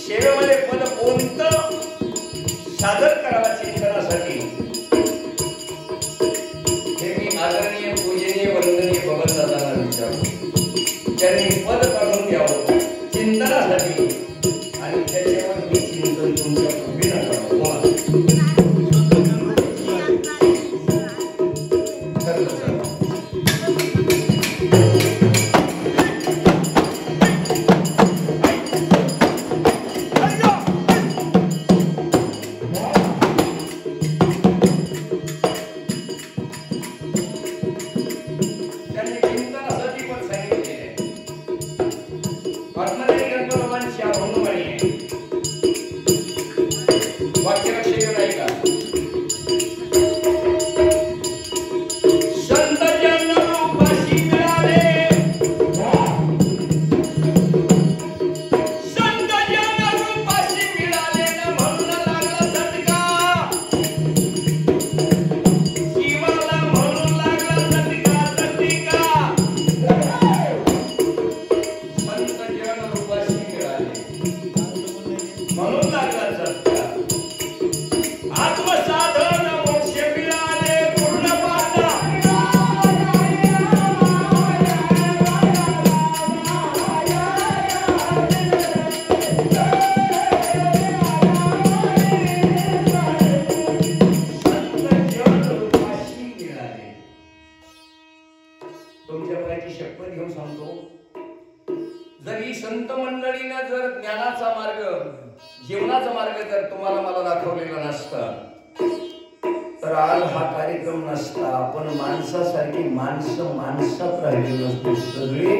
सेवेमध्ये पद कोणतं करावा चिंतनासाठी हे मी आदरणीय पूजनीय वंदनीय भगवंतांना विचारतो. त्यांनी पद काढून द्यावं चिंतनासाठी आणि त्याच्यावर मी चिंतन तुमच्या कृपेनं करावं. जीवनाचा मार्ग जर तुम्हाला मला दाखवलेला नसता तर आज हा कार्यक्रम नसता. आपण माणसासारखी माणसात राहिलेलो नसतो. सगळे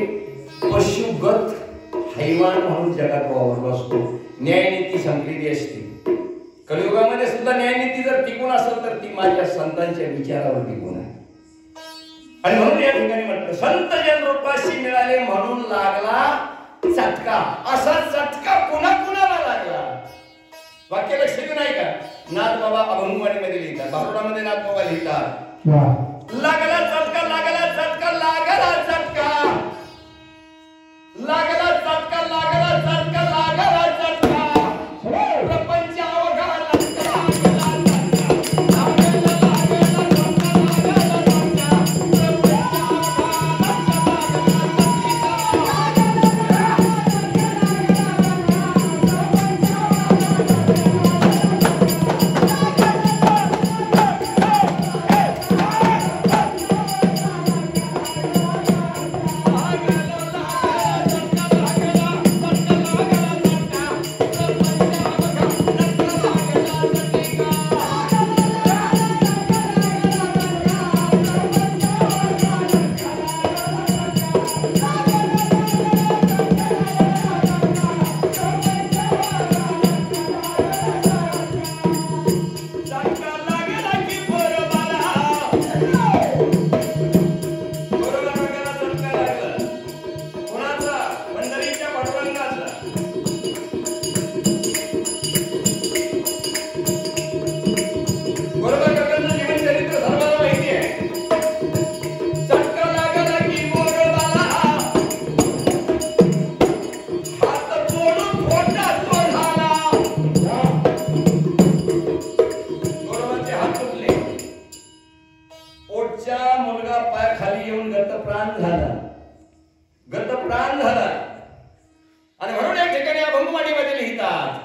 पशुगत हैवान म्हणून जगात वावरलो असतो. न्यायनीती संपलेली असते. कलियुगामध्ये सुद्धा न्यायनीती जर टिकून असेल तर ती माझ्या संतांच्या विचारावर टिकून आहे. आणि म्हणून या ठिकाणी म्हटलं संत जन रूपाशी मिळाले म्हणून लागला चटका. असा चटका पुन्हा कुणाला लागला. वाक्य लक्ष देऊ नाही का? नाथ बाबा अभंगवाणीमध्ये लिहितात, बारोडामध्ये नाथ बाबा लिहितात लागला चटका लागला चटका लागला चटका लागला चटका लागला चटका लागला चटका प्रपंच अवघा गतप्राण झाला. आणि म्हणून एक ठिकाणी अभंगवाणीमध्ये लिहितात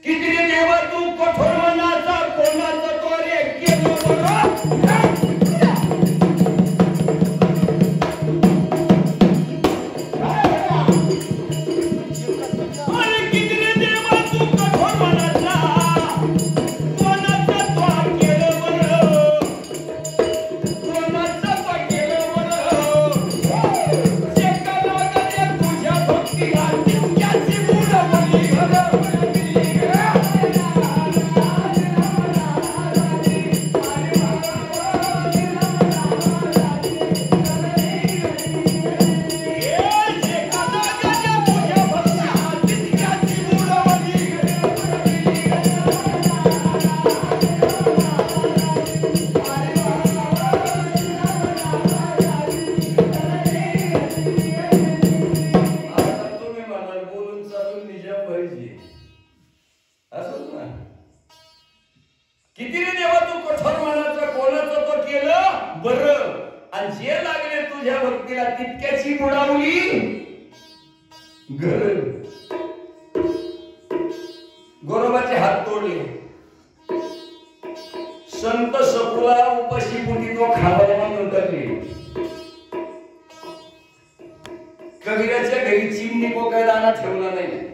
की तिने देवा तू कठोर मनाचा कोणाचा तो रे केलो किती रे देवा तू कठोर मनाचं कोणाचं तो केलं बरं, आणि जे लागले तुझ्या भक्तीला तितक्याची बुडावली घर. गोरोबाचे हात तोडले. संत सकुला उपाशी पोटी तो खावायला म्हणून टाकले. कबीराच्या घरी चिमणी काय दाना ठेवला नाही.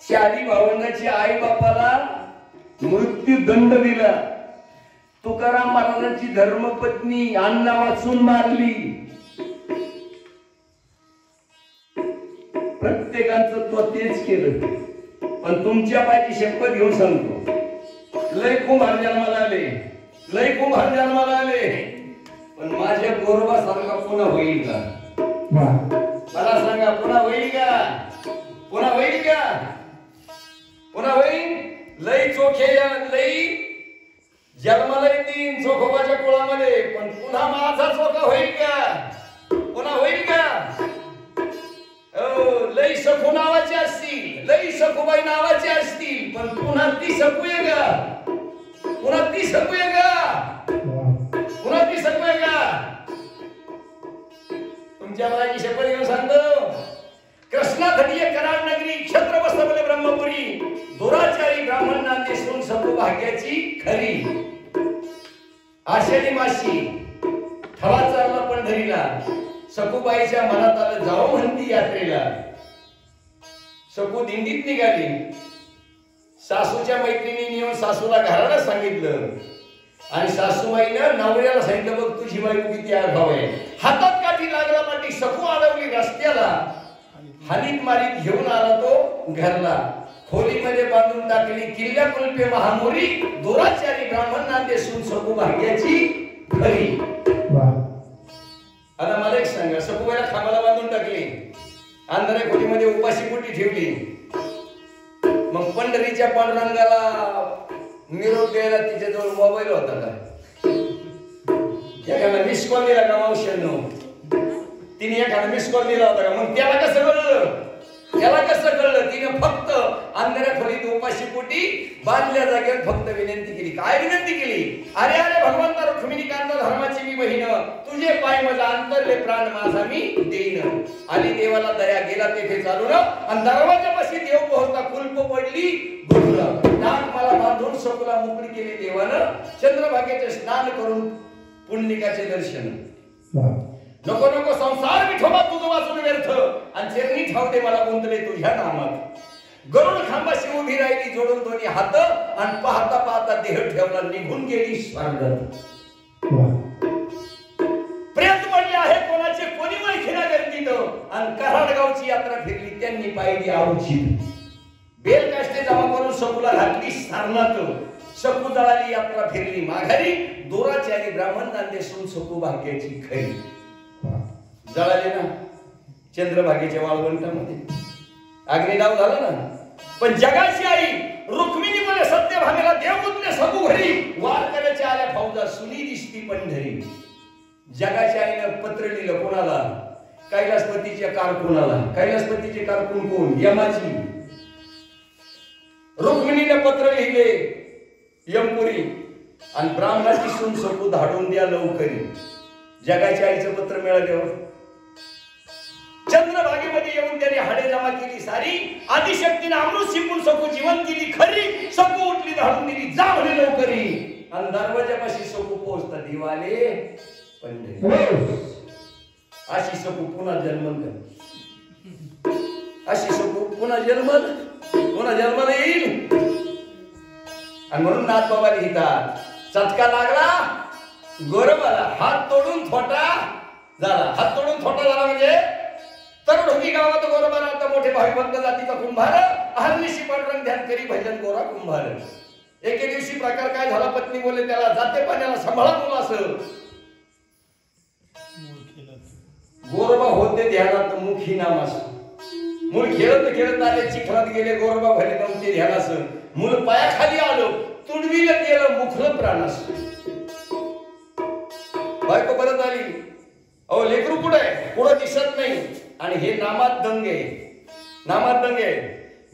चारी भावंडाची आई बापाला मृत्यू दंड दिला. तुकाराम महाराजांची धर्मपत्नी अण्णा वाचून मारली. प्रत्येकाचं तो तेच केलं. पण तुमच्या पायची शपथ घेऊन सांगतो, लय कुंभार जन्माला आले, लय कुंभार जन्माला आले, पण माझ्या गोरोबा सारखा पुन्हा होईल का? मला सांगा, पुन्हा होईल का? पुन्हा होईल का? पुन्हा होईल? लय चोखे लय जन्माला येतील चोखोबाच्या कुळामध्ये, पण पुन्हा माझा चोखा होईल का? पुन्हा होईल का? लई सखू नावाचे असतील, लई सखूबाई नावाचे असतील, पण पुन्हा ती सकूये का? पुन्हा ती सकूये का? पुन्हा ती सकूये का? तुमच्या मनाची शपथ घेऊन सांगतो, कृष्णाधरीय कराड नगरी क्षत्र बसवले ब्रह्मपुरी, दुराचारी ब्राह्मण नांदे सून सकू भाग्याची खरी. आषाढी मासी ठवा चालला पंढरीला, सखूबाईच्या मनात आलं जाऊ म्हणती यात्रेला. सकू दिंडीत निघाली. सासूच्या मैत्रिणीने येऊन सासूला घराला सांगितलं, आणि सासूबाईनं नवऱ्याला सांगितलं, बघ तुझी बायको किती आगाऊ आहे. हातात काठी लागला पाठी सकू अडवली रस्त्याला. हानीत मारीत घेऊन आला तो घरला. खोलीमध्ये बांधून टाकली किल्ल्या कुलपे महामोरी, दुराचारी ब्राह्मण नांदे सून सकू भाग्याची खरी. आता मला एक सांगा, सखूबाईला खांबाला बांधून टाकली, अंधाऱ्या खोलीमध्ये उपाशी पोटी ठेवली. मग पंढरीच्या पांडुरंगाला निरोप द्यायला तिच्याजवळ मोबाईल होता का? एखादा मिस कॉल दिला का? मावशांनो, तिने एखादा मिस कॉल दिला होता का? मग त्याला कसं कळलं? त्याला कसं कळलं? तिने फक्त अंधाऱ्या खोलीत उपाशी पोटी बांधल्या जागेवर फक्त विनंती केली. काय विनंती केली? अरे अरे भगवंता रुक्मिणी कांता धर्माची मी बहीण, तुझे पाय माझा अंतरले प्राण माझा मी देईन. आली देवाला दया, गेला तेथे चालून, आणि दरवाजापाशी देव पोहोचता कुलप पडली गुरुला. नाक मला बांधून सकुला मोकळी केली देवानं. चंद्रभागेचे स्नान करून पुंडलिकाचे दर्शन. नको नको संसार विठोबा तुझं वाचून व्यर्थ, आणि चरणी ठावते मला गुंतले तुझ्या नामात. गरुड खांबाशी उभी राहिली जोडून दोन्ही हात, आणि पाहता पाहता देह ठेवला निघून गेली स्वर्गात. प्रेत पडले आहे कोणाचे कोणी ओळखीना गर्दीत, आणि कराडगावची यात्रा फिरली त्यांनी पाहिली आऊची. बेलकाष्टे जमा करून सकूला घातली सारनात. सकू जळाली यात्रा फिरली माघारी, दुराचारी ब्राह्मण नांदे सून सकू भाग्याची खरी. जळाले ना चंद्रभागेच्या वाळवंटामध्ये, अग्निदाव झाला ना. पण जगाची आई रुक्मिणी बोले सत्यभामेला देव गुंतले सकू घरी, वारकऱ्याच्या आल्या फौजा सुनी दिसती पंढरी. जगाच्या आईनं पत्र लिहिलं कोणाला? कैलासपतीच्या कारकुनाला. कैलासपतीचे कारकुन कोण? यमाची. रुक्मिणीने पत्र लिहिले यमपुरी, आणि ब्राह्मणाची सून सकू धाडून द्या लवकरी. जगाच्या आईचं पत्र मिळाल्यावर चंद्रभागेमध्ये येऊन त्याने हाडे जमा केली सारी. आदिशक्तीने अमृत शिंपून सकू जीवन केली खरी. सकू उठली धाडून दिली जा म्हणे लवकरी, आणि दरवाजापाशी सकू पोहोचता दिवाले पंढरी. अशी सकू पुन्हा जन्मल का? अशी सकू पुन्हा जन्माला येईल. आणि म्हणून नाथ बाबा लिहितात, चटका लागला गोरोबाला, हात तोडून थोटा झाला. हात तोडून थोटा झाला म्हणजे तरढोकी गावात गोरोबा राहता मोठे भाविभक्त जातीचा कुंभार. अहर्निशी पांडुरंग ध्यान करी भजन गोरा कुंभार. एके दिवशी प्रकार काय झाला, पत्नी बोलले त्याला, जाते पाण्याला सांभाळा मुला. असं गोरोबा होते ध्यानात मुखी नामास. मूळ खेळत आले, चिखलात गेले, गोरोबा भले नव्हते ध्यानास. मूळ पायाखाली आलो, तुडवीला गेलं मुखलं प्राणास. बायको परत आली, अहो लेकरू कुठे आहे? पुढं दिसत नाही, आणि हे नामात दंगे.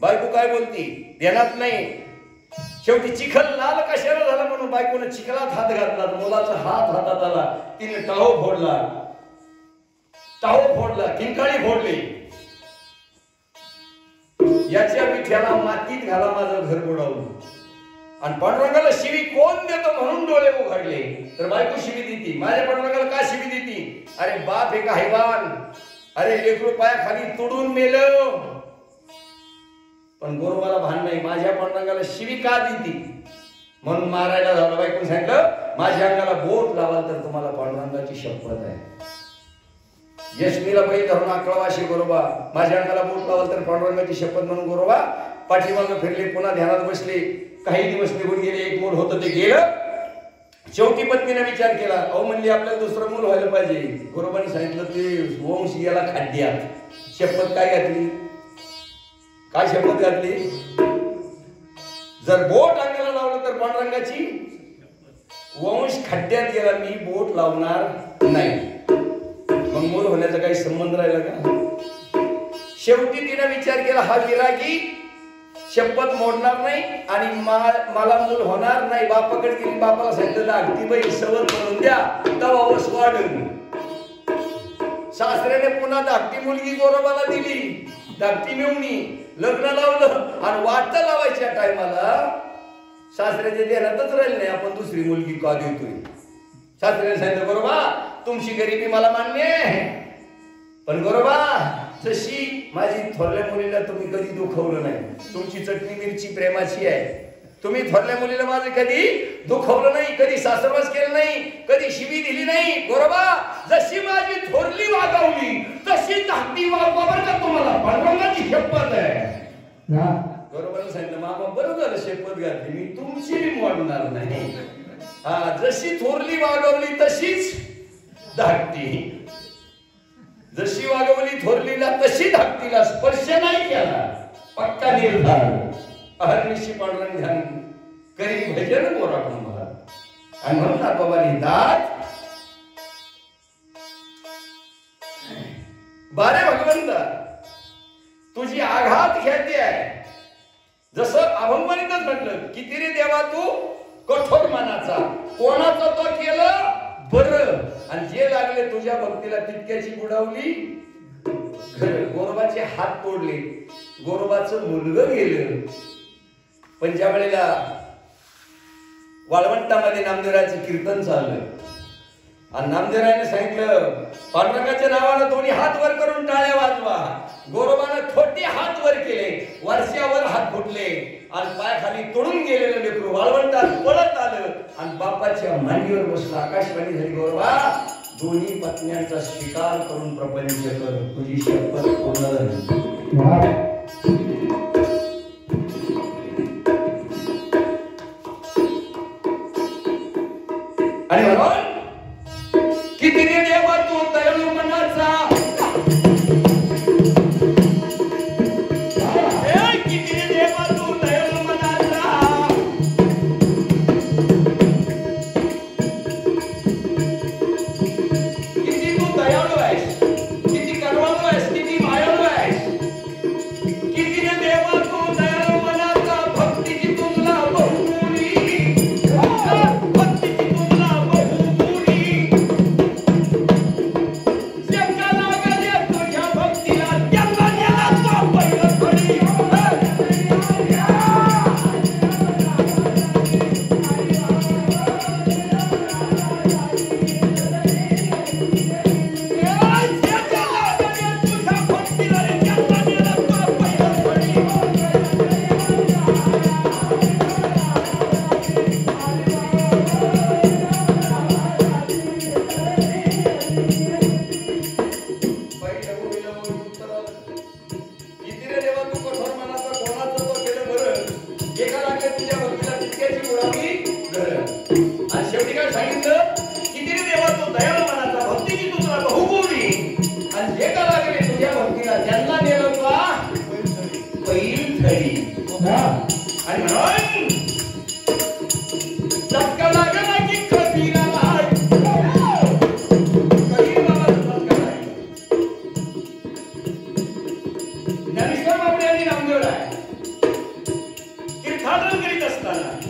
बायको काय बोलती? ध्यानात नाही. शेवटी चिखल लाल कशाला झाला म्हणून बायकोने चिखलात हात घातला, मुलाचा हात हातात आला, तिने टाहो फोडला, किंकाळी फोडली. याच्या विठ्याला मातीत घाला माझं घर बुडावून. आणि पांडुरंगाला शिवी कोण देतो म्हणून डोळे उघडले तर बायको शिवी देती. माझ्या पांडुरंगाला का शिवी देती? अरे बाप एक हैवान, अरे लेकरू पायाखाली तुडून मेलं. पण गोरवाला भान नाही, माझ्या पांडुरंगाला शिवी का देती म्हणून मारायला झाला. बायकोने सांगितलं माझ्या अंगाला बोट लावाल तर तुम्हाला पांडुरंगाची शपथ आहे. यशमीला बाई धरून अकळवाशी गोरोबा, माझ्या अंगाला बोट लावाल तर पांडुरंगाची शपथ म्हणून गोरोबा पाठीमागं फिरले, पुन्हा ध्यानात बसले. काही दिवस निघून गेले, एक मूल होतं ते गेलं. शेवटी पत्नीने विचार केला, अहो म्हणली आपल्याला दुसरं मूल व्हायला पाहिजे. गोरोबाने सांगितलं ते वंश गेला खाद्यात. शपथ काय घातली? काय शपथ घातली? जर बोट अंगाला लावलं तर पांडुरंगाची वंश खड्ड्यात गेला, मी बोट लावणार नाही. मग मूल होण्याचा काही संबंध राहिला का? शेवटी तिने विचार केला हा विरागी शपथ मोडणार नाही आणि मला मूल होणार नाही. बापाकडे गेली, बापाला सांगितलं अगदी बाई सवत म्हणून द्या, तवावस वाढून. सासऱ्याने पुन्हा धाकटी मुलगी गोरोबाला दिली. धाकटी मिळवणी लग्न लावलं आणि वाटत लावायच्या टायमाला सासऱ्याच्या ध्यानातच राहिले नाही, आपण दुसरी मुलगी का देतोय. सासऱ्याने सांगितलं गोरोबा तुमची गरिबी मला मान्य आहे, पण गोरोबा जशी माझी थोरल्या मुलीला तुम्ही कधी दुखवलं नाही, तुमची चटणी मिरची प्रेमाची आहे. तुम्ही थोरल्या मुलीला माझं कधी दुखवलं नाही, कधी सासरवास केलं नाही, कधी शिवी दिली नाही. गोरोबा जशी माझी थोरली वागवली तशी धाकटी वागवा का तुम्हाला पांडुरंगाची शपथ आहे. गोरोबाने सांगितलं मामा बरं झालं शपथ घातली, मी तुमची मोडणार नाही. हा जशी थोरली वागवली तशीच धाकटी, जशी वागवली थोरलीला तशी धाकटीला स्पर्श नाही केला. पक्का निर्धार अहर्निशी पांडुरंग ध्यान करी भजन गोरा कुंभार. आणि म्हणून बाबा लिहितात बारे भगवंता तुझी आघात ख्याती आहे. जसं अभंगमणीतच म्हटलं किती रे देवा तू कठोर मनाचा, कोणाचं तो केलं बरं आणि जे लागले तुझ्या भक्तीला तितक्याची बुडावली. गोरोबाचे हात तोडले, गोरोबाचं मुलगं गेलं. पण ज्या वेळेला वाळवंटामध्ये नामदेवराचं कीर्तन चाललं आणि नामदेवराने सांगितलं पांडुरंगाच्या नावानं दोन्ही हात वर करून टाळ्या वाजवा. गोरोबानं छोटे हात वर केले, वर्षावर हात फुटले आणि पायाखाली तोडून गेलेलं लेकरू वाळवंटात पळत आलं आणि बापाच्या मांडीवर बसलं. आकाशवाणी झाली गोरोबा दोन्ही पत्न्यांचा स्वीकार करून प्रपंच कर, तुझी शपथ पूर्ण झाली. आणि म्हणून किती देवा तू दयाळू मनाचा, किती देवा तू दयाळू मनाचा, किती तू दयाळू आहेस, किती करुणाळू आहेस, किती मायाळू आहेस. किती देवा तू दयाळू मनाचा, भक्तीची तुला बहुगुणी, भक्तीची तुला बहुगुणी. जगा लागले तुझ्या भक्तीला, जगा गेला तो पहिलं खडी. ज्ञानेश्वर बाबडे यांनी नामदेवला कीर्तन करीत असताना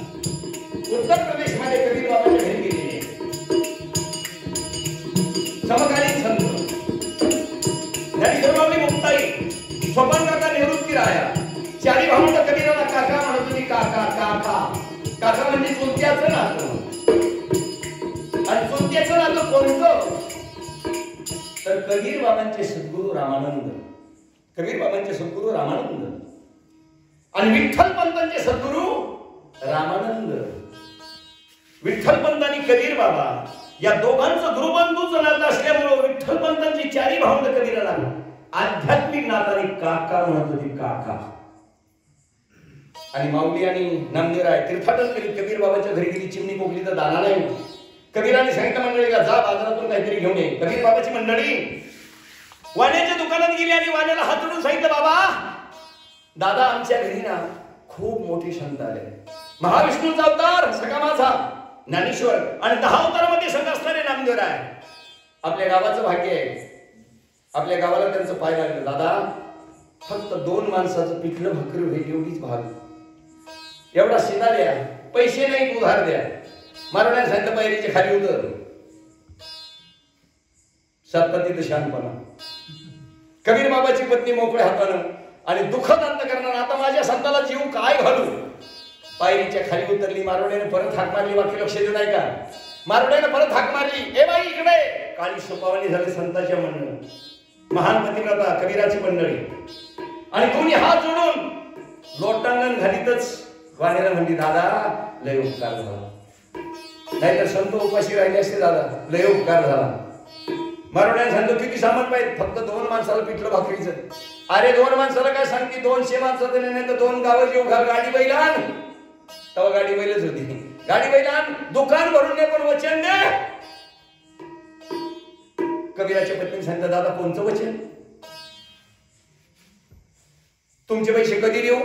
होती राया. चारी भावंड कबीराला काका म्हणत होती. काका काका काका म्हणजे चुलत्याचं नातं. आणि चुलत्याचं नातं कोणतं? तर कबीर बाबांचे सद्गुरू रामानंद. कबीर बाबांचे सद्गुरू रामानंद आणि विठ्ठल पंतांचे सद्गुरू रामानंद. विठ्ठल पंत आणि कबीर बाबा या दोघांचं गुरुबंधूच नातं असल्यामुळे विठ्ठल पंतांची चारी भावंड कबीराला आध्यात्मिक नाताने काका म्हणत होती. काका. आणि माऊली आणि नामदेवराय तीर्थाटन करीत कबीर बाबाच्या घरी गेली. चिमणी कोकली तर दाना नाही. कबीराने सांगितलं मंडळीला, जा बाजारातून काहीतरी घेऊन ये. कबीर बाबाची मंडळी वाण्याच्या दुकानात गेली आणि वाण्याला हात जोडून सांगितलं, बाबा दादा आमच्या घरी ना खूप मोठी संत आले. महाविष्णूचा अवतार सगळा माझा ज्ञानेश्वर आणि 10 अवतारामध्ये संत असणारे नामदेवराय. आपल्या गावाचं भाग्य आहे. आपल्या गावाला त्यांचं पाय लागलं. दादा फक्त 2 माणसाचं पिठलं भाकरी होईल एवढीच भाग. एवढा शिदा द्या. पैसे नाही उधार द्या. मारवण्याने सांगितलं, पायरीच्या खाली उतर. सत्पतीत शांतपणा. कबीर बाबाची पत्नी मोकळ्या हातानं आणि दुःखद अंतकरणानं, आता माझ्या संताला जीव काय घालू. पायरीच्या खाली उतरली. मारवण्याने परत हाक मारली. वाक्य लक्ष देऊ नाही का? मारवण्याने परत हाक मारली. ए बाई इकडे. काळी सोपावणी झाली संताच्या म्हणणं. महान पतिव्रता कबीराची मंडळी आणि दोन्ही हात जोडून लोटांगण घालीतच वाण्याला म्हणली, दादा लय उपकार झाला. नाहीतर संत उपाशी राहिले असते. दादा लय उपकार झाला. मारवण्याने सांगतो, किती सामान पाहिजे? फक्त 2 माणसाला पिठलं भाकरीचं. अरे 2 माणसाला काय सांगते? 200 माणसाचं नाही तर 2 गावं जेव घाल. गाडी बैल आण. तेव्हा गाडी बैलच होती. गाडी बैल आण. दुकान भरून दे पण वचन दे. कबीराच्या पत्नीने सांगितलं, दादा कोणचं वचन? तुमचे पैसे कधी देऊ?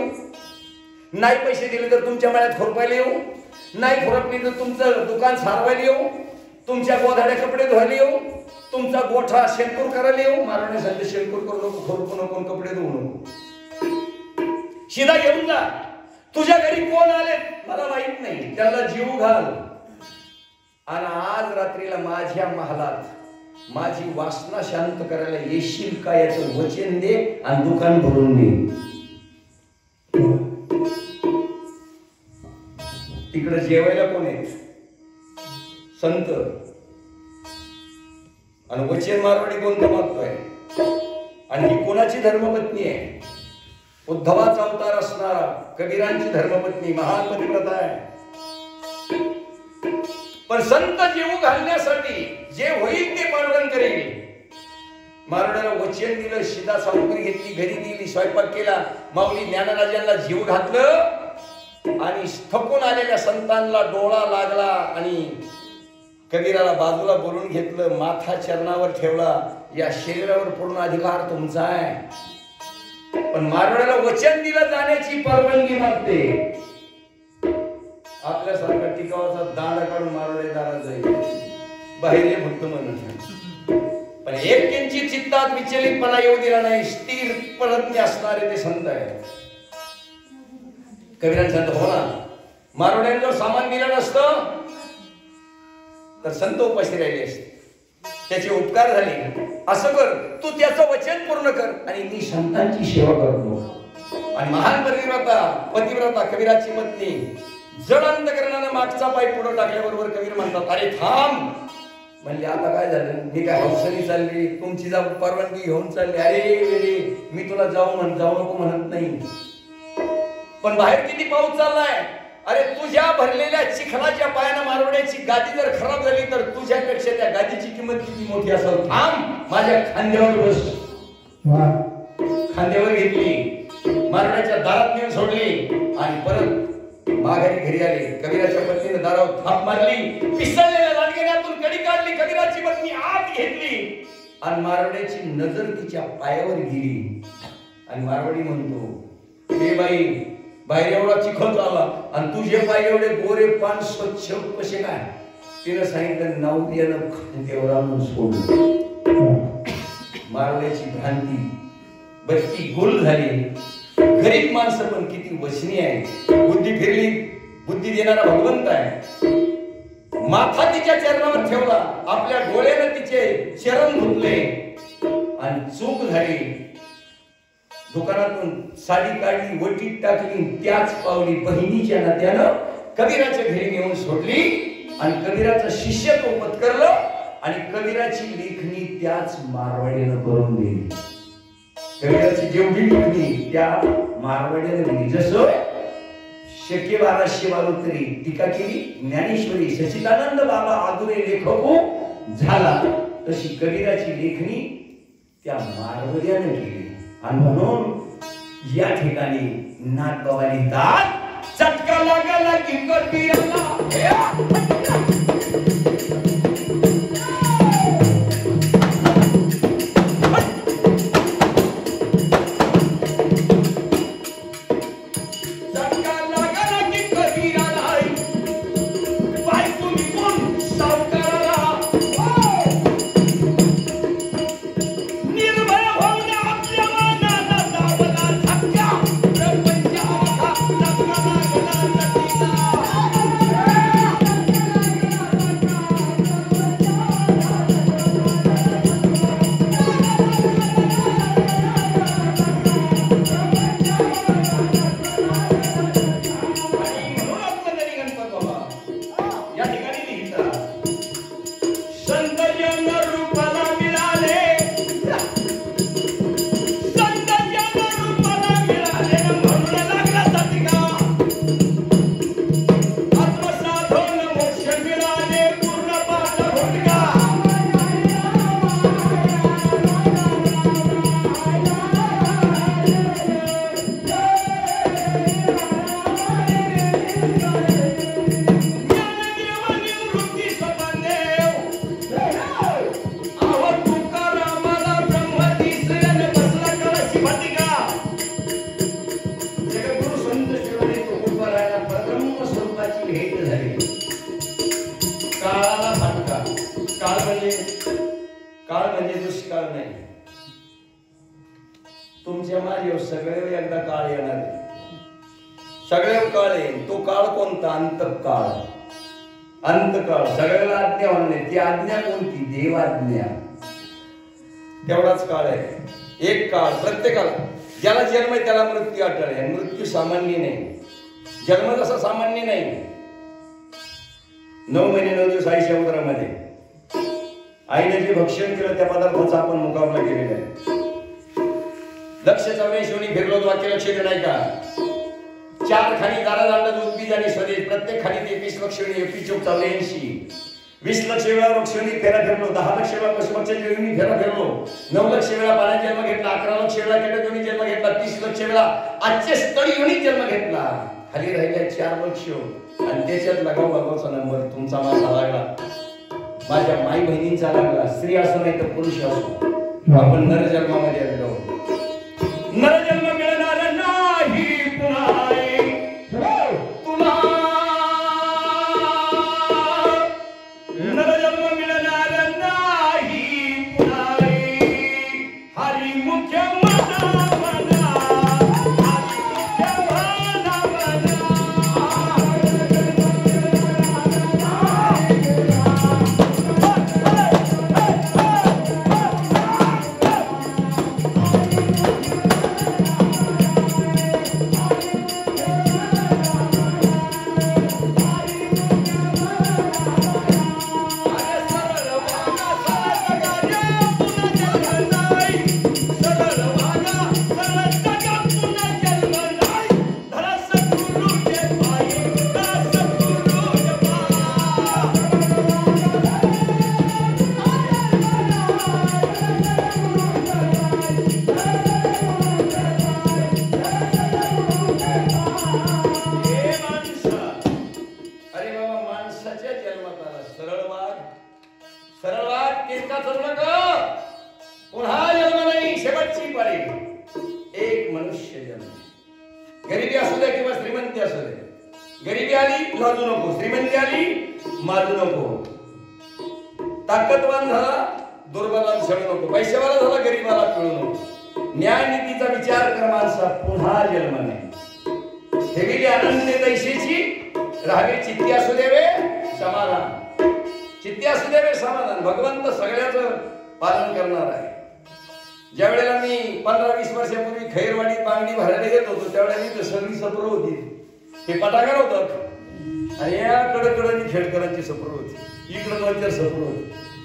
नाही पैसे दिले तर तुमच्या मळ्यात खुरपायला येऊ. नाही खुरपली तर तुमचं दुकान सारवायला येऊ. तुमच्या गोधाड्या कपडे धुवायला येऊ. तुमचा गोठा शेणकूर करायला येऊ. मारवणे सांगते, शेणकूर करू नको, खुरपू नको, कपडे धुवू नको. शिदा घेऊन जा. तुझ्या घरी कोण आले मला माहित नाही. त्याला जीव घाल. आणि आज रात्रीला माझ्या महालात माझी वासना शांत करायला येशील का याचं वचन दे आणि दुकान भरून दे. तिकडे जेवायला कोण आहे? संत. आणि वचन मारवाडी कोणतं मागतोय? आणि ही कोणाची धर्मपत्नी आहे? उद्धवाचा अवतार असणारा कबीरांची धर्मपत्नी महान पतिव्रता आहे. पण संत जीव घालण्यासाठी जे होईल ते पांडुरंग करेल. मारवड्याला वचन दिलं. शिदा सामुग्री घेतली, घरी दिली, स्वयंपाक केला. माऊली ज्ञानराजांना जीव घातलं आणि थकून आलेल्या संतांना डोळा लागला आणि कबीराला बाजूला बोलून घेतलं. माथा चरणावर ठेवला. या शरीरावर पूर्ण अधिकार तुमचा आहे. पण मारवड्याला वचन दिलं जाण्याची परवानगी मागते. आपल्यासारखा टिकावाचा दांडा काढून मारवडे दारात जाईल. बाहेर ये फक्त म्हणत. पण एक किंचित चित्तात विचलितपणा येऊ दिला नाही. स्थिर प्रज्ञ असणारे ते संत आहेत. कबीरांनी सांगितलं, हो ना, मारवड्याने जर सामान दिलं नसतं तर संत उपाशी राहिले असते. त्याचे उपकार झाले. असं कर, तू त्याचं वचन पूर्ण कर आणि मी संतांची सेवा करतो. आणि महान पतिव्रता कबीराची पत्नी जड अंतकरणानं मागचा पाय पुढे टाकल्याबरोबर कबीर म्हणतात, अरे थांब. म्हणजे आता काय झालं? मी काय हौसनी चालली, तुमची जा परवानगी घेऊन चालली. अरे वेळे, मी तुला जाऊ नको म्हणत नाही. पण बाहेर किती पाऊस चाललाय. अरे तुझ्या भरलेल्या चिखलाच्या पायानं मारवड्याची गादी जर खराब झाली तर तुझ्यापेक्षा त्या गादीची किंमत किती मोठी असेल. थांब, माझ्या खांद्यावर बस. खांद्यावर घेतली, मारवड्याच्या दारात नेऊन सोडली आणि परत माघारी घरी आले. कबीराच्या पत्नीने दारावर थाप मारली. पिसळलेल्या लांडग्यातून कडी काढली. कबीराची पत्नी आत घेतली आणि मारवड्याची नजर तिच्या पायावर गेली. आणि मारवडी म्हणतो, हे बाई, बाहेर एवढा चिखल चालला आणि तुझे पाय एवढे गोरे पान स्वच्छ कसे काय? तिने सांगितलं, नवऱ्यानं खांद्यावर आणून सोडलं. मारवड्याची भ्रांती बत्ती गुल झाली. गरीब माणसं पण किती वचनी आहे. बुद्धी फिरली, बुद्धी देणारा भगवंत आहे. माथा तिच्या चरणावर ठेवला. आपल्या डोळ्याने तिचे चरण धुतले आणि चूक झाली. दुकानातून साडी काढली, वटीत टाकली, त्याच पावली बहिणीच्या नात्यानं कबीराच्या घरी नेऊन सोडली आणि कबीराचं शिष्यत्व पत्करलं आणि कबीराची लेखणी त्याच मारवाडीनं करून दिली. कबीराची जेवढी लेखणी त्या मारवाडीनं दिली. जसं शके 1200 वालोतरी टीका केली, ज्ञानेश्वरी सच्चिदानंद बाबा आदुरे लेखको झाला, तशी कबीराची लेखणी त्या मारवाड्यानं केली. आणि म्हणून या ठिकाणी नाथबाबा लिहितात, चटका लागला की कबीराला काळ म्हणजे दुष्काळ नाही. तुमच्या माझ्या सगळे एकदा काळ येणार आहे. सगळे काळ आहे. तो काळ कोणता? अंतकाळ. अंतकाळ सगळ्याला आज्ञा होणार. ती आज्ञा कोणती? देवाज्ञा. तेवढाच काळ आहे. एक काळ प्रत्येकाला. ज्याला जन्म आहे त्याला मृत्यू अटळ आहे. मृत्यू सामान्य नाही. जन्म जसा सामान्य नाही. 9 महिने 9 दिवस आईच्या उदरामध्ये आईने जे भक्षण केलं त्या पदार्थाचा आपण मुकाबला केलेला आहे. लक्ष 84 फिरलो वाक्य लक्ष नाही का? 4 खाली दारा दांड दूध बीज आणि स्वदेश प्रत्येक खाली 21 लक्ष 21 चौक 84 20 लक्ष वेळा वृक्षणी फेरा फिरलो. 10 लक्ष वेळा पशुपक्षाच्या योनी फेरा फिरलो. 9 लक्ष वेळा पाण्यात जन्म घेतला. 11 लक्ष वेळा कीटक जन्म घेतला. 30 लक्ष वेळा आजचे स्थळी योनी जन्म घेतला. खाली राहिल्या 4 लक्ष आणि त्याच्यात लगाव बाबाचा नंबर तुमचा माझा लागला. माझ्या माई बहिणींचा लागला. स्त्री असो नाही तर पुरुष असो आपण नर जन्मामध्ये आलेलो. नर जन्म मिळणार नाही पुन्हा तुला. नर जन्म मिळणार नाही पुन्हा. हरी मुख्य गरिबी असू दे किंवा श्रीमंती असू दे. गरिबी आली लाजू नको. श्रीमंती आली माजू नको. ताकदवान झाला दुर्बलाला छळू नको. पैशावाला झाला गरीबाला पिळू नको. न्याय नीतीचा विचार कर माणसा. पुन्हा जन्म नाही. ठेविली आनंद दैशेची राहावे चित्ती असू देवे समाधान. चित्ती असू देवे समाधान. भगवंत सगळ्याचं पालन करणार आहे. ज्या वेळेला मी 15-20 वर्षापूर्वी खैरवाडीत बांगडी भरायला येत होतो त्यावेळेला मी सगळी सफर होती. हे पटाकार होतं आणि या कडकडनी खेळकरांची सफर होती. इकडं 2-4 सफर होती.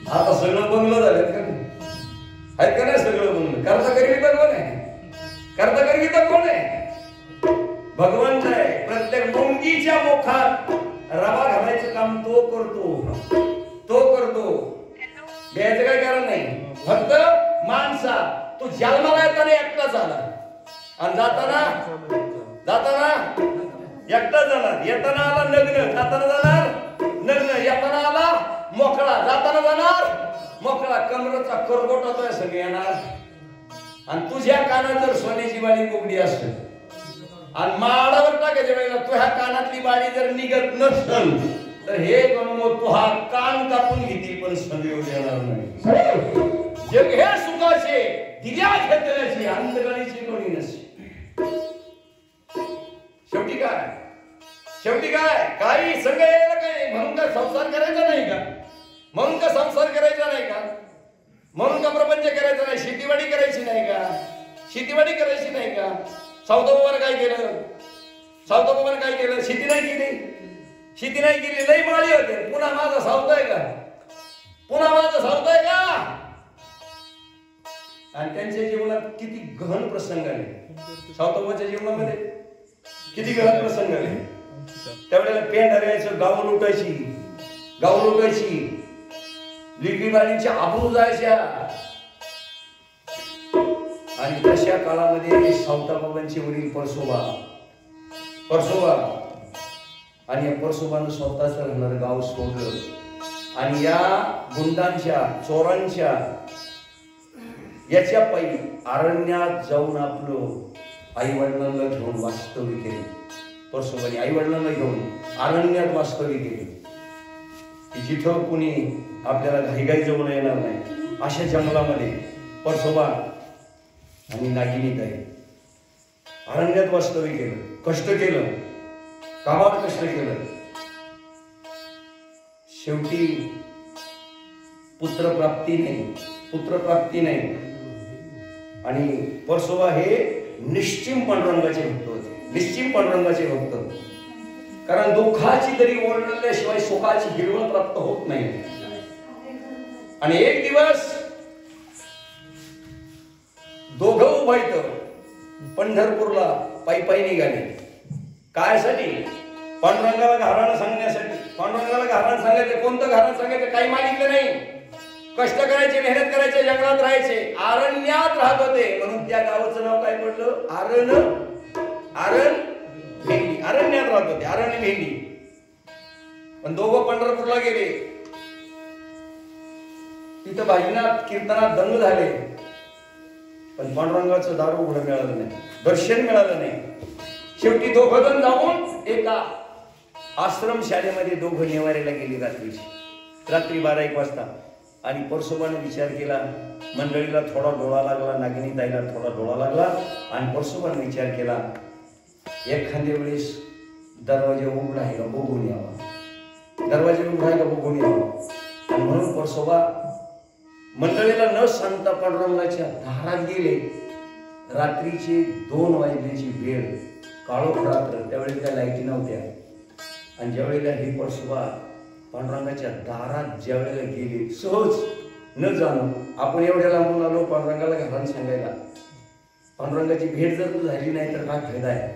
आता सगळं बंगलं झालं का आहेत का नाही? सगळं बंगलं. करता करीता कोण आहे? करता करीता कोण आहे? भगवंत आहे. प्रत्येक मुंगीच्या मुखात रवा घालायचं काम तो करतो. घ्यायचं काही कारण नाही. फक्त माणसा तू जन्माला येताना एकटाच आला आणि जाताना एकटाच जाणार. येताना आला नग्न, जाताना जाणार नग्न. येताना आला मोकळा, जाताना जाणार मोकळा. कमरेचा करगोटा तो सगळे येणार. आणि तुझ्या कानात जर सोन्याची बाळी उघडी असेल आणि माळावर टाकायच्या वेळेला तुझ्या कानातली बाळी जर निघत नसेल तर हे गणमो तू हा कान कापून घेतील पण संयोग देणार नाही. जग हे सुखाचे दिल्या घेतल्याची अंतगणीची कोणी नसे. शेवटी काय काही संग यायला काय म्हणून का संसार करायचा नाही का? म्हणून का संसार करायचा नाही का? म्हणून का प्रपंच करायचा नाही? शेतीवाडी करायची नाही का? शेतीवाडी करायची नाही का? सावताबाबाने काय केलं? सावताबाबाने काय केलं? शेती नाही केली. लई माळी होते. पुन्हा माझा सावताय का? आणि त्यांच्या जीवनात किती गहन प्रसंग आले. सावताबाबाच्या जीवनामध्ये किती गहन प्रसंग आले. त्यावेळेला पेंड हरायचं, गाव लुटायची, लिखीबाळीच्या आबरू जायच्या. आणि तशा काळामध्ये सावताबाबांचे वडील परसोबा आणि या परसोबानं स्वतःच राहणार गाव सोडलं आणि या गुंडांच्या चोरांच्या याच्या पायी अरण्यात जाऊन आपलं आई वडिलांना घेऊन वास्तव्य केले. परसोबाने आई वडिलांना घेऊन अरण्यात वास्तव्य केले की जिथं कुणी आपल्याला घाईघाई जाऊन येणार नाही अशा जंगलामध्ये परसोबा आणि नागिनीताई अरण्यात वास्तव्य केलं. कष्ट केलं, कामात कष्ट केलं. शेवटी पुत्रप्राप्ती नाही आणि परसोबा हे निश्चिम पांडुरंगाचे भक्त होते. कारण दुःखाची तरी ओरडल्याशिवाय सुखाची हिरवळ प्राप्त होत नाही. आणि एक दिवस दोघं उभायत पंढरपूरला पायी निघाले. कायसाठी? पांडुरंगाला घराणं सांगण्यासाठी. पांडुरंगाला घराणं सांगायचं. कोणतं घराणं सांगायचं? काही मागितलं नाही. कष्ट करायचे, मेहनत करायचे, जंगलात राहायचे, अरण्यात राहत होते. म्हणून त्या गावाचं नाव काय पडलं? आरण भेंडी. अरण्यात राहत होते, अरण्य भेंडी. पण दोघं पंढरपूरला गेले. तिथं भजनात कीर्तनात दंग झाले पण पांडुरंगाचं दार उघडं मिळालं नाही, दर्शन मिळालं नाही. शेवटी दोघं जण जाऊन एका आश्रम शाळेमध्ये दोघं निवाऱ्याला गेली रात्री 12-1 वाजता. आणि परसोबाने विचार केला. मंडळीला थोडा डोळा लागला, नागिनीताईला थोडा डोळा लागला आणि परसोबाने विचार केला एखाद्या वेळेस दरवाजा उघडा आहे का बघून यावा. आणि म्हणून परसोबा मंडळीला न सांगता पांडुरंगाच्या दारात गेले. रात्रीचे 2 वाजल्याची वेळ, काळोख रात्र. त्यावेळी त्या लाईटी नव्हत्या. आणि ज्यावेळेला हे परसोबा पांडुरंगाच्या दारात ज्यावेळेला गेले, सहज न जाणं, आपण एवढ्या लांबून आलो पांडुरंगाला घराणं सांगायला, पांडुरंगाची भेट जर झाली नाही तर काय फायदा आहे.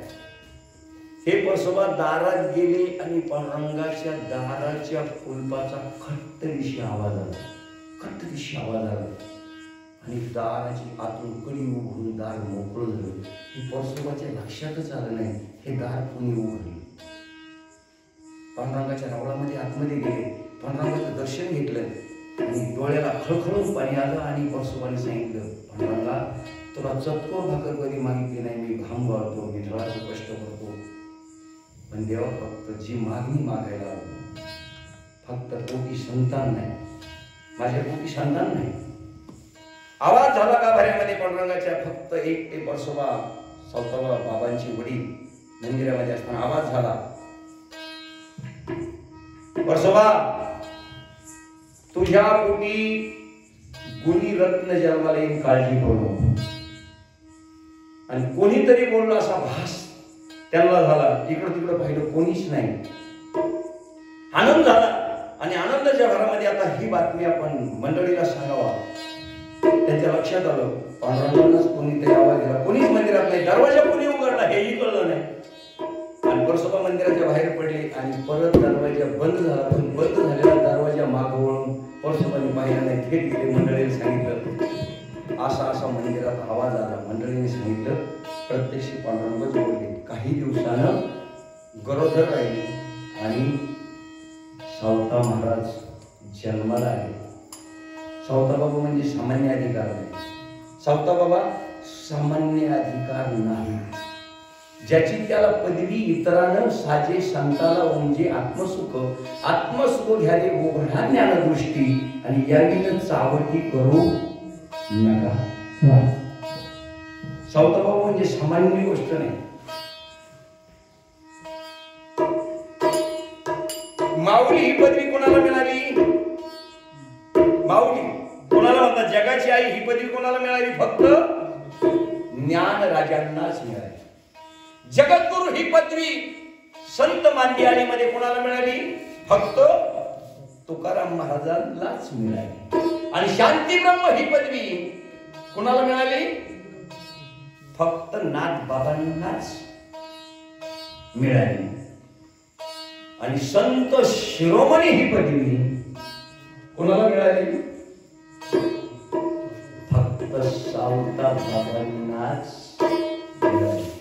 हे परसोबा दारात गेले आणि पांडुरंगाच्या दाराच्या कुलपाचा खट्टदिशी आवाज आला आणि दाराची आतून कडी उघडून दार मोकळं झालं. हे परसोबाच्या लक्षातच आलं नाही हे दार कोणी उघडले. पांडुरंगाच्या रावळामध्ये आतमध्ये गेले, पांडुरंगाचं दर्शन घेतलं आणि डोळ्याला खळखळून पाणी आलं. आणि परसोबाने सांगितलं, पांडुरंगा तुला चतकोर भाकर कधी मागितली नाही. मी घाम गाळतो, मी धडाचं कष्ट करतो, पण देवा फक्त जी मागणी मागायला आलो, फक्त पोटी संतान नाही, माझ्या पोटी संतान नाही. आवाज झाला गाभाऱ्यामध्ये पांडुरंगाच्या. फक्त एकटे परसोबा सावताबा बाबांचे वडील मंदिरामध्ये असताना आवाज झाला, परसोबा तुझ्या पोटी गुणी रत्न जन्माला येईल, काळजी करू नको. आणि कोणीतरी बोललं असा भास त्यांना झाला. इकडं तिकडं पाहिलं, कोणीच नाही. आनंद झाला आणि आनंदाच्या भरामध्ये आता ही बातमी आपण मंडळीला सांगावा. त्यांच्या लक्षात आलं, पांडुरंगालाच कोणीतरी आवाज दिला. कोणीच मंदिरात नाही. दरवाजा कोणी उघडला हेही कळलं नाही. आणि परसोबा मंदिराच्या बाहेर पडले आणि परत दरवाजा बंद झाला. पण बंद झालेला दरवाजा मागं वळून परसोबाने पाहिलं नाही. थेट गेले. मंडळीने सांगितलं असा असा मंदिरात आवाज आला. मंडळीने सांगितलं प्रत्यक्ष पांडुरंगच बोलले. काही दिवसानं गरोदर राहिले आणि सावता महाराज जन्माला आले. सावता बाबा म्हणजे सामान्य अधिकार नाही. सावता बाबा सामान्य अधिकार नाही. ज्याची त्याला पदवी इतरानं साजे संताला ओंजे आत्मसुख. आत्मसुख घ्याले उघडा ज्ञानदृष्टी आणि याविन चावटी करू नका. सावता बाबा म्हणजे सामान्य गोष्ट नाही. माऊली ही पदवी कोणाला मिळाली? माऊली कोणाला म्हणतात? जगाची आई ही पदवी कोणाला मिळाली? फक्त ज्ञान राजांनाच मिळाली. जगद्गुरु ही पदवी संत मांदियाळीमध्ये कोणाला मिळाली? फक्त तुकाराम महाराजांनाच मिळाली. आणि शांती ब्रह्म ही पदवी कोणाला मिळाली? फक्त नाथ बाबांनाच मिळाली. आणि संत शिरोमणी ही पदवी कोणाला मिळाली? फक्त सावता बाबांनाच मिळाली.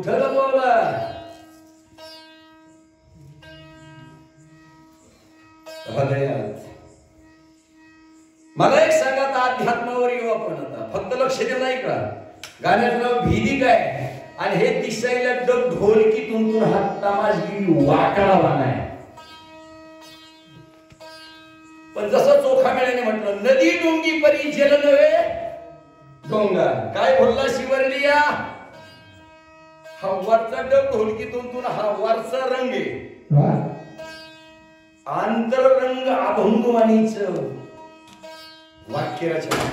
कुठं लपवला? हृदयात. मला एक सांगा, आता अध्यात्मावर येऊ आपण. आता फक्त लक्ष देऊ नाही का? गाण्याचं नाव भीदी काय, आणि हे दिसायला ढोलकी तुंतून हात तमाशगिरी वाकडा बाणाय. पण जसं चोखा मेळ्याने म्हटलं, नदी डोंगी परी जल नव्हे डोंगा. काय बोलला शिवरलिया? हा वरचा डब ढोलकी तुंतून हा वरचा रंग आहे. आंतररंग अभंगवाणीच वाक्य रचना.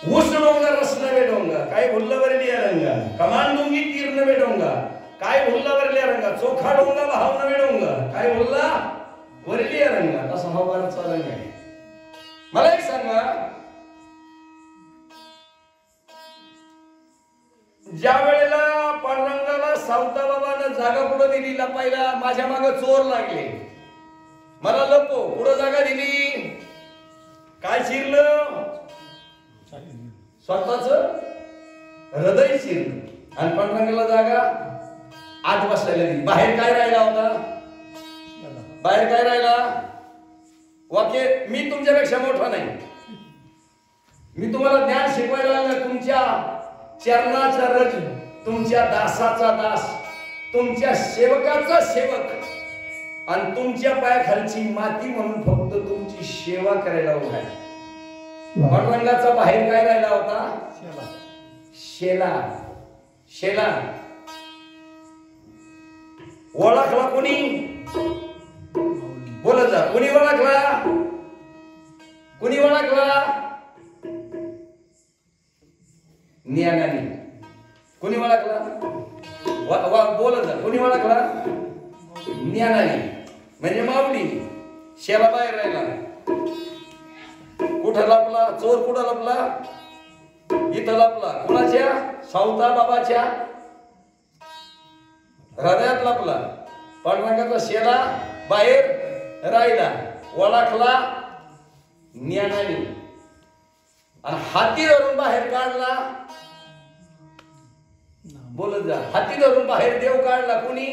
ऊस डोंगा रस नव्हे डोंगा. काय बोलला वरलिया रंगा? कमान डोंगी तीर नव्हे डोंगा. काय बोलला वरलिया रंगा? चोखा डोंगा भाव नव्हे डोंगा. काय बोलला वरलिया रंगा? तसा हा वरचा रंग आहे. मला एक सांगा, ज्या वेळेला पांडुरंगाला सावता बाबानं जागा पुढे दिली लपायला, माझ्या मागे चोर लागले, मला लपो, पुढे जागा दिली, काय चिरलं? स्वतःच हृदय चिरलं. आणि पांडुरंगाला जागा आत बसायला दिली. बाहेर काय राहिला होता? बाहेर काय राहिला? वाक्य, मी तुमच्यापेक्षा मोठा नाही, मी तुम्हाला ज्ञान शिकवायला लागलो. तुमच्या चरणाचा रज, तुमच्या दासाचा दास, तुमच्या सेवकाचा सेवक, आणि तुमच्या पायाखालची माती म्हणून फक्त तुमची सेवा करायला उभा आहे. पांडुरंगाचा बाहेर काय राहिला होता? शेला. शेला ओळखला कोणी? बोलत जा. कोणी ओळखला? कोणी ओळखला? ज्ञानाने. कोणी ओळखला? बोलत जा. कोणी ओळखला? ज्ञानाने, म्हणजे माऊली. शेला बाहेर राहिला. कुठं लपला? चोर कुठं लपला? इथं लपला. कुणाच्या? सावता बाबाच्या हृदयात लपला. पांडुरंगाचा शेला बाहेर राहिला. ओळखला ज्ञानाने. आणि हाती धरून बाहेर काढला. बोलत जा. हाती धरून बाहेर देव काढला. कुणी?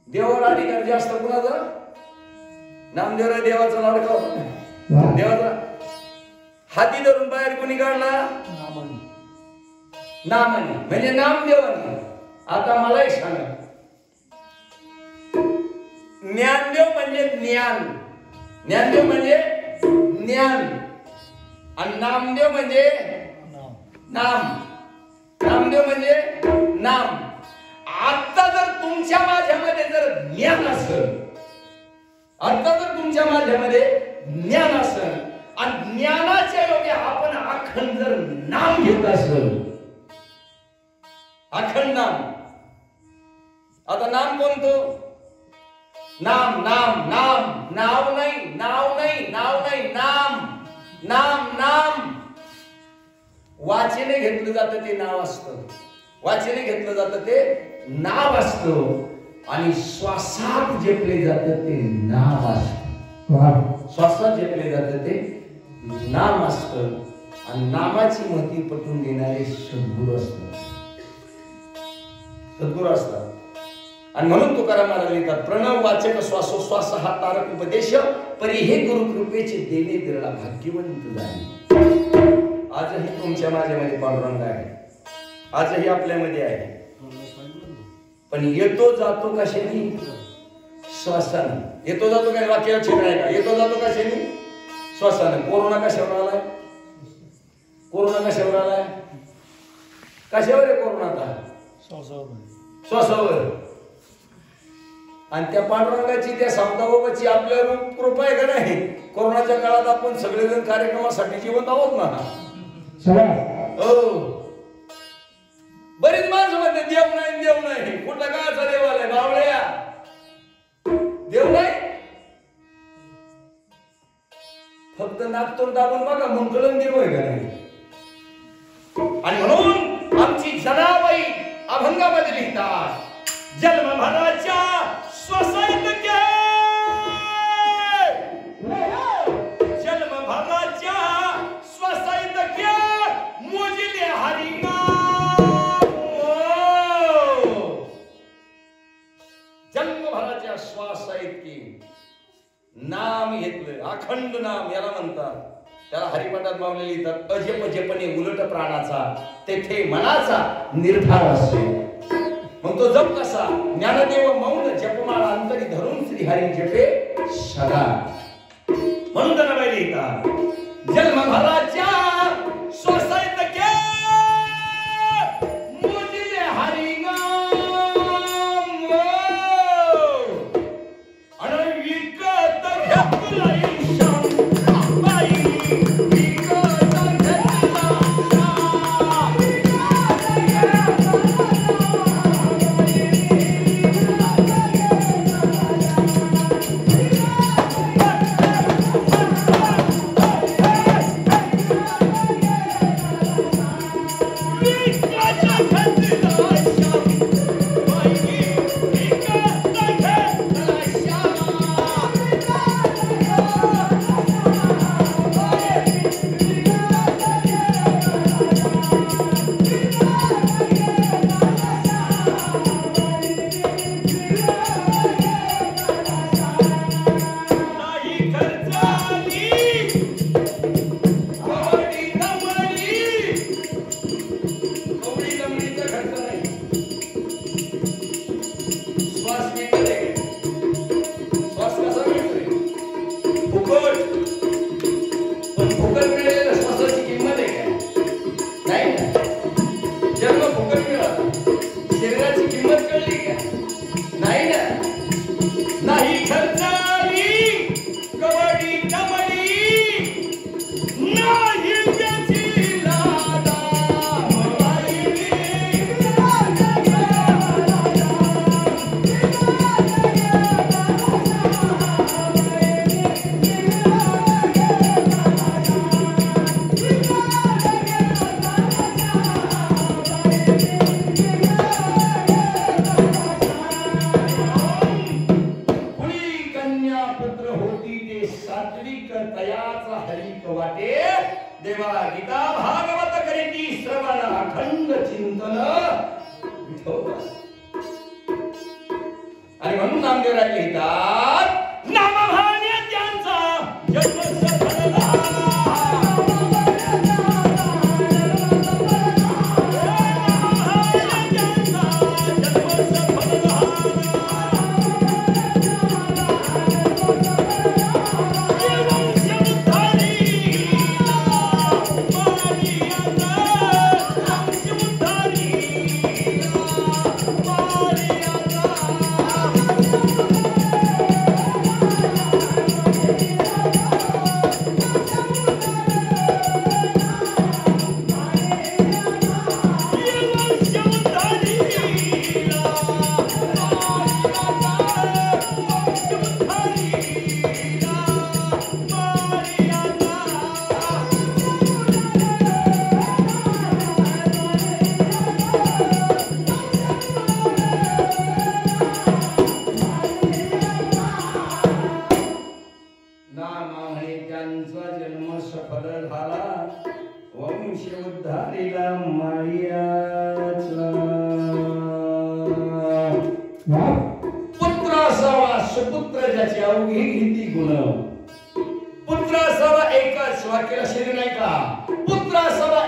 देवावर अधिकार जास्त कुणाचा? नामदेवराय देवाचा लाडका होता. देवाचा हाती धरून बाहेर कुणी काढला? नामाने, म्हणजे नामदेवाने. आता मला एक सांगा, ज्ञानदेव म्हणजे ज्ञान, ज्ञानदेव म्हणजे ज्ञान, आणि नामदेव म्हणजे नाम. नामदेव म्हणजे नाम. आता जर तुमच्या माझ्यामध्ये जर ज्ञान असेल, आता जर तुमच्या माझ्यामध्ये ज्ञान असेल, आणि ज्ञानाच्या योगे आपण अखंड जर नाम घेत असेल, अखंड नाम. आता नाम कोणतं? नाम नाम नाम. नाव नाही, नाव नाही, नाव नाही, नाम नाम नाम. वाचेने घेतलं जातं ते नाव असतं. वाचेने घेतलं जातं ते नाव असतं, आणि श्वासात जपले जातं ते नाम असतं. श्वासात जपले जातं ते नाम असतं, आणि नामाची महती पटवून देणारे सद्गुरू असतात. सद्गुरू असतात. आणि म्हणून तुकाराम महाराज लिहितात, प्रणव वाचक श्वासोश्वास हा तारक उपदेश, परी हे गुरु कृपेचे देणे बिरला भाग्यवंत झाले. आजही तुमच्या माझ्यामध्ये पांडुरंग आहे, आजही आपल्यामध्ये आहे. पण येतो जातो कशाने? श्वासाने. येतो जातो काय? वाक्याला छिद्र आहे का? येतो जातो कशाने? श्वासाने. कोरोना कशावर आलाय? कोरोना कशावर आलाय? कशावर आहे कोरोना? आता श्वासावर. आणि त्या पांडुरंगाची, त्या सावताबाबाची आपल्यावर कृपा आहे का नाही? कोरोनाच्या काळात आपण सगळेजण कार्यक्रमासाठी जिवंत आहोत ना. हो. बरीच माणसं म्हणते देव नाही, देव नाही. कुठला काळाचा देव आलाय? बावळ्या, देव नाही. फक्त नागतोंड दाबून बघा, मुंकलन देव आहे का नाही? आणि म्हणून आमची जनाबाई अभंगामध्ये लिहितात, जन्मभराच्या स्वसैत के, जन्मभराच्या स्वसैत के, मुजले हरिना अखंड नाम याला म्हणतात. त्याला हरिपाठात मावलेली तर अजप जपणे उलट प्राणाचा तेथे मनाचा निर्धार असे. मग तो जप कसा? ज्ञानदेव मौन जपमाळा अंतरी धरून श्री हरी जपे सदा. म्हणून त्यांना माहिती येतात जन्मभराच्या स्वसाहित के मुजिले हरिनाम आणि विकत घेतला देवा गीता भागवत करीती श्रवण अखंड चिंतन विठोबा. आणि म्हणून नामदेव राय लिहितात नाम भाने त्यांचा जन्म सफलला. पुत्र असावा सुपुत्र ज्याची अवघी किती गुण. पुत्र असावा एकच वाक्याला शरीर नाही का. पुत्र असावा